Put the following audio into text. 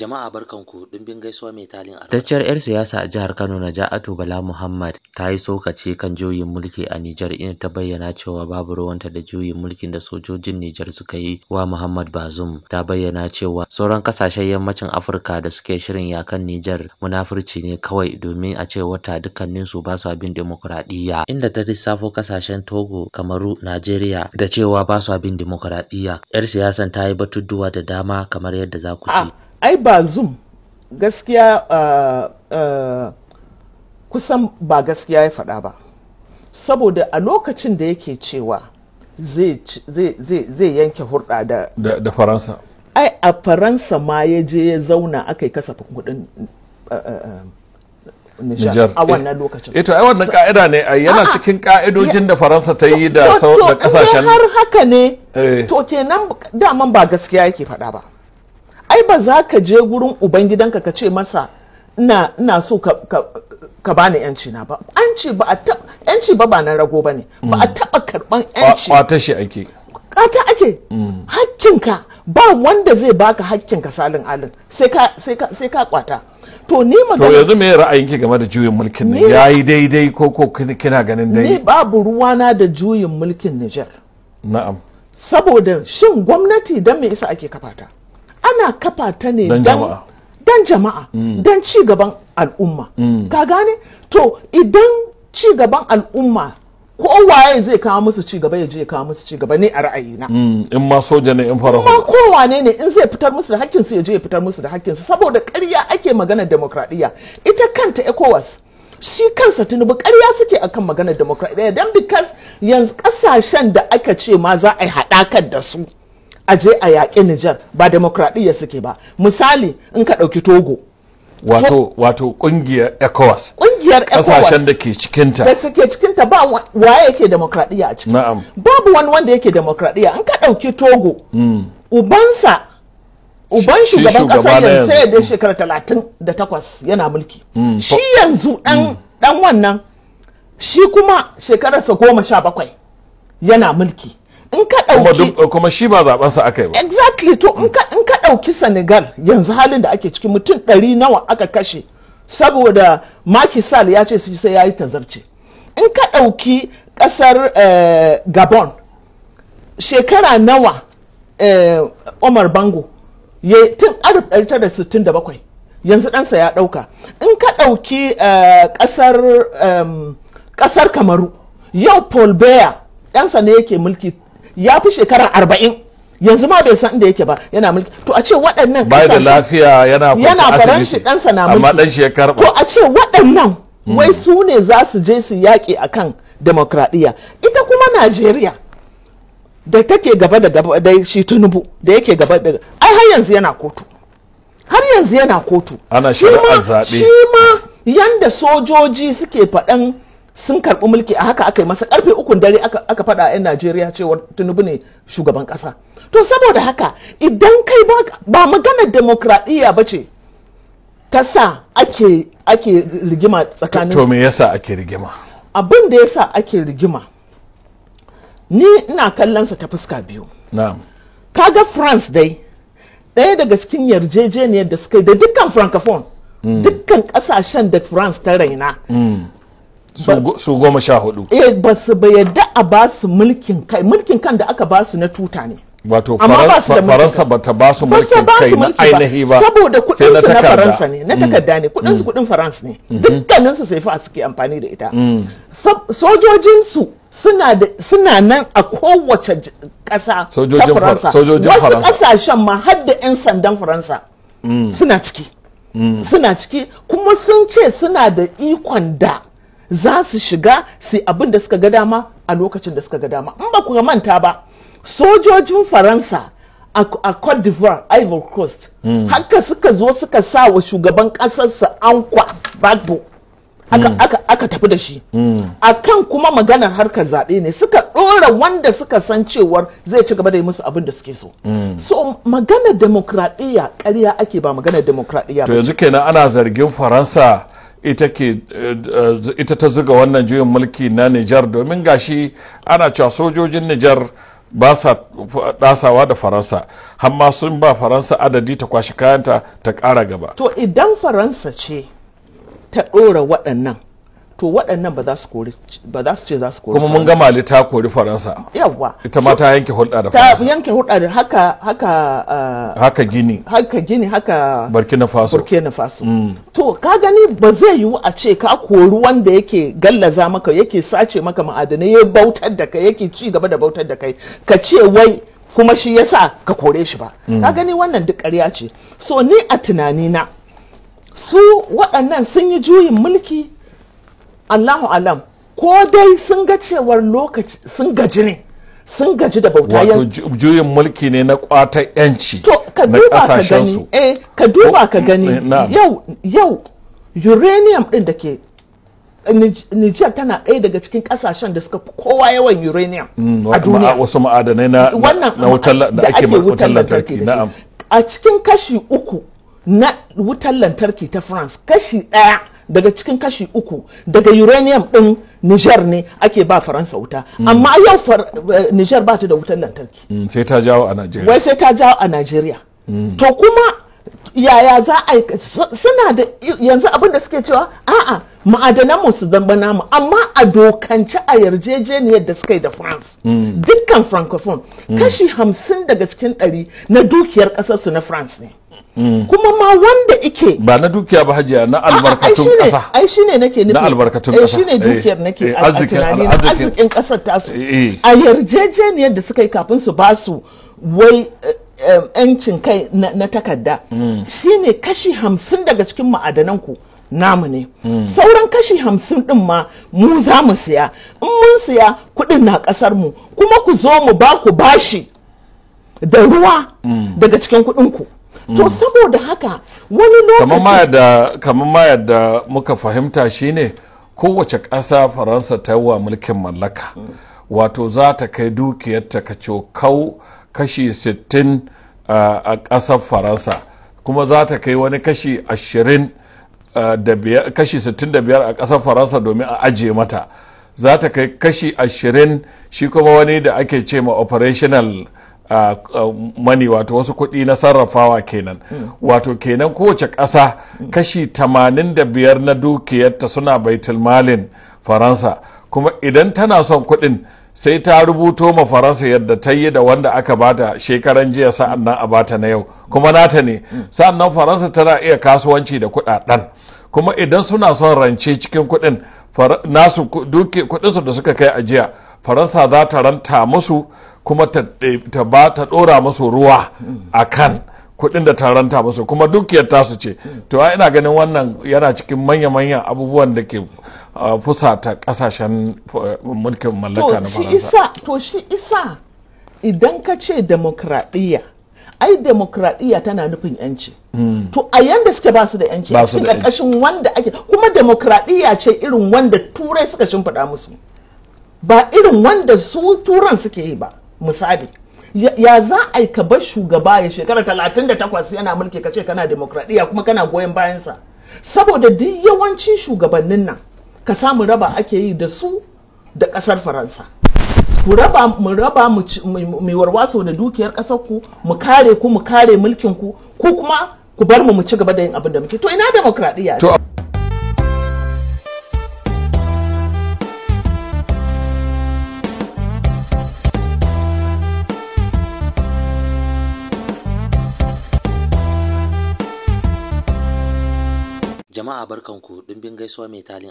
Jama'a barkanku, ɗimbin gaisuwa mai talin albarka. Fitacciyar 'yar siyasa a jihar Kano Naja'atu Bala Muhammad ta yi tsokaci kan juyin mulki a Nijar, inda ta bayyana cewa babu ruwanta da juyin mulkin da sojojin Nijar suka yi wa Muhammad Bazoum. Ta bayyana cewa sauran kasashen yammacin Afirka da suke shirin yakan Nijar munafurci ne kawai, domin a ce wata dukkaninsu ba su bin dimokuraɗiyya, inda ta lissafo kasashen Togo, Kamaru, Najeriya da cewa ba su bin dimokuraɗiyya. 'Yar siyasan ta yi batutuwa da dama kamar yadda za ku ji. Ai Bazoum gaskiya kusan ba gaskiya ya faɗa ba, saboda a lokacin da yake cewa zai yanke hurɗa da Faransa, ai a Faransa ma ya je ya zauna aka yi kasafin kuɗin Nijar a wannan lokacin. Ito ai wannan ka'ida ne, yana cikin ka'idojin da Faransa ta yi da kasashen. Har haka ne, to kenan daman ba gaskiya yake faɗa ba. Ai ba za ka je gurin ubangidanka ka ce masa ina so ka bani yanci na ba. Yanci ba na rago ba ne, ba a taɓa karɓan yanci. Kwata shi ake. Kata ake. Hakkinka ba wanda zai baka hakkinka salin alin sai ka kwata. To ni magana. To yanzu me ra'ayinki game da juyin mulkin ne? Yayi daidai ko kina ganin dai? Ni babu ruwana da juyin mulkin Nijar. Na'am. Saboda shin gwamnati dan me isa ake kafa ta? Ana kafa ta ne dan jama'a, dan ci gaban al'umma. Ka gane? To idan ci gaban al'umma kowaye zai kawo musu ci gaba, ya je ya kawo musu ci gaba ne a ra'ayina. In ma soja ne, in fara hula. Kowane ne in zai fitar musu da hakkin su, ya je ya fitar musu da hakkin su, saboda ƙarya ake maganar demokradiyya. Ita kanta ECOWAS shi kansa Tinubu ƙarya suke akan maganar demokradiyya, dan because yanzu ƙasashen da aka ce ma za a yi haɗakar da su a je a yaƙi Nijar ba demokradiyya suke ba. Misali in ka ɗauki Togo. Wato ƙungiyar ECOWAS. Ƙungiyar ECOWAS. Ƙasashen da ke cikinta. Da suke cikinta ba waye yake demokradiyya a ciki. Na'am. Babu wani wanda yake demokradiyya. In ka ɗauki Togo. Uban shugaban ƙasar yanzu sai da shekara 38 yana mulki. Shi yanzu ɗan wannan shi kuma shekararsa 17 yana mulki. In ka ɗauki kuma shi ba zaɓensa aka yi ba. Exactly. To in ka ɗauki Senegal yanzu halin da ake cikin mutum 100 nawa aka kashe saboda Macky Sall ya ce sai ya yi tazarce. In ka ɗauki ƙasar Gabon shekara nawa Omar Bango ya tun 1967 yanzu ɗansa ya ɗauka. In ka ɗauki ƙasar Kamaru yau Paul Biya ɗansa ne yake mulki, ya fi shekara 40 yanzu ma bai san inda yake ba, yana mulki. To a ce waɗannan bai da lafiya yana faranshi ɗansa na mulki, amma ɗan shi ya karɓa. To a ce waɗannan wai su ne za su je su yaƙi akan demokradiyya. Ita kuma Najeriya da take gaba da shi Tinubu da yake gaba da ai har yanzu yana kotu, ana shari'ar zaɓe. Shi ma yanda sojoji suke faɗan sun karɓi mulki a haka aka yi masa karfe 3 dare aka faɗa a 'yan Najeriya cewa Tinubu ne shugaban ƙasa. To saboda haka idan kai ba maganar demokradiyya ba ce ta sa ake rigima tsakanin. To me yasa ake rigima? Abin da yasa ake rigima ni ina kallon sa ta fuska biyu. Na'am. Kaga France dai ɗaya daga cikin yarjejeniyar da suka yi da dukkan francophone, dukkan ƙasashen da France ta raina. Su 14. Ba su yadda a ba su mulkin kan da aka ba su na tuta ne. Wato Faransa ba ta ba su mulkin kai na ainihi ba, saboda kudin su na Faransa ne, na takarda ne, kudin su kudin Faransa ne, dukkanin su sai fa suke amfani da ita. Sojojin su suna nan a kowace ƙasa ta Faransa. Wasu ƙasashen ma har da 'yan sandan Faransa suna ciki kuma sun ce suna da ikon da za su shiga su abin da suka ga dama a lokacin da suka ga dama. In ba ku manta ba, sojojin Faransa a Cote d'Ivoire, Ivory Coast, haka suka zo suka sa wa shugaban ƙasarsa Ankwa Gbagbo aka tafi da shi. Akan kuma maganar harkar zaɓe ne suka ɗora wanda suka san cewar zai ci gaba da yi musu abin da suke so. So maganar demokradiyya ƙarya ake, ba maganar demokradiyya ba. To yanzu kenan ana zargin Faransa ita ta zuga wannan juyin mulki na Nijar, domin gashi ana cewa sojojin Nijar ba sa dasawa da Faransa, har ma sun ba Faransa adadi ta kwashi kayanta ta ƙara gaba. To idan Faransa ce ta ɗora waɗannan, to waɗannan ba za su ce za su kori. Kuma mun ga Mali ta kori Faransa. Yawwa. Ita ma ta yanke hulɗa da Faransa. Ta yanke hulɗa da haka Gini. Haka Burkina Faso. To ka gani ba zai yiwu a ce ka kori wanda yake gallaza maka, yake sace maka ma'adanai, ya bautar da kai, yake ci gaba da bautar da kai, ka ce wai kuma shi yasa ka kore shi ba. Ka gani wannan duk ƙarya ce. So ni a tunanina su waɗannan sun yi juyin mulki, Allahu alam, ko dai sun ga cewar lokaci sun gaji da bauta. Wato juyin mulki ne na kwatar yanci. To ka duba ka gani, ka duba ka gani yau uranium din da ke Nijar tana ɗaya daga cikin ƙasashen da suka fi kowa yawan uranium a duniya. Wasu ma'adanai na wutar da ake wutar lantarki. Na'am. A cikin kashi 3 na wutar lantarki ta France, kashi 1 daga cikin kashi 3 daga uranium din Niger ne ake ba Faransa wuta. Amma yau Niger ba ta da wutar lantarki. Sai ta jawo a Najeriya. Wai sai ta jawo a Najeriya. To kuma yaya za a yi, suna da yanzu abin da suke cewa a'a ma'adanan mu su zamba namu, amma a dokance a yarjejeniyar da suka yi da France dukkan francophone kashi 50 daga cikin 100 na dukiyar kasar su na France ne. Kuma ma wanda ike ba na dukiya ba hajiya, na albarkatun kasa. Ai shine nake nufi, na albarkatun kasa. Shine dukiyar nake a tunani, arzikin kasar tasu. A yarjejeniyar da suka yi kafin su ba su wai yancin kai na takarda shine kashi 50 daga cikin ma'adanan ku namu ne. Sauran kashi 50 din ma mu za mu siya, in mun siya kudin na kasar mu, kuma ku zo mu ba ku bashi da ruwa daga cikin kudin ku. To saboda haka wani lokaci kamar ma yadda muka fahimta shine kowace ƙasa Faransa ta yi wa mulkin mallaka, wato za ta kai dukiyarta ka cokau kashi 60 a ƙasar Faransa, kuma za ta kai wani kashi 65 a ƙasar Faransa domin a ajiye mata, za ta kai kashi 20 shi kuma wani da ake ce ma operational money, wato wasu kuɗi na sarrafawa kenan. Wato kenan kowace ƙasa kashi 85 na dukiyarta suna baitul malin Faransa, kuma idan tana son kuɗin sai ta rubuto ma Faransa yadda ta yi da wanda aka bata shekaran jiya, sa'an nan a bata na yau, kuma nata ne. Sa'an nan Faransa tana iya kasuwanci da kuɗaɗen, kuma idan suna son rance cikin kuɗin nasu kuɗinsu da suka kai ajiya, Faransa za ta ranta musu, kuma ta ɗora musu ruwa a kan kuɗin da ta ranta musu, kuma dukiyar tasu ce. To ina ganin wannan yana cikin manya-manyan abubuwan da ke fusata ƙasashen mulkin mallaka na Faransa. To shi isa idan ka ce demokradiyya, ai demokradiyya tana nufin yanci. To a yanda suke ba su da yanci a cikin ƙarƙashin wanda ake, kuma demokradiyya ce irin wanda turai suka shimfiɗa musu, ba irin wanda su turan suke yi ba. Misali, ya za a yi ka bar shugaba ya shekara 38 yana mulki ka ce kana demokradiyya kuma kana goyon bayansa? Saboda duk yawancin shugabannin nan ka samu raba ake yi da su da ƙasar Faransa. Mu raba mu warwaso da dukiyar ƙasar ku, mu kare mulkin ku, ko kuma ku bar mu ci gaba da yin abin da muke. To ina demokradiyya? Jama'a barkanku, dimbin gaisuwa mai talin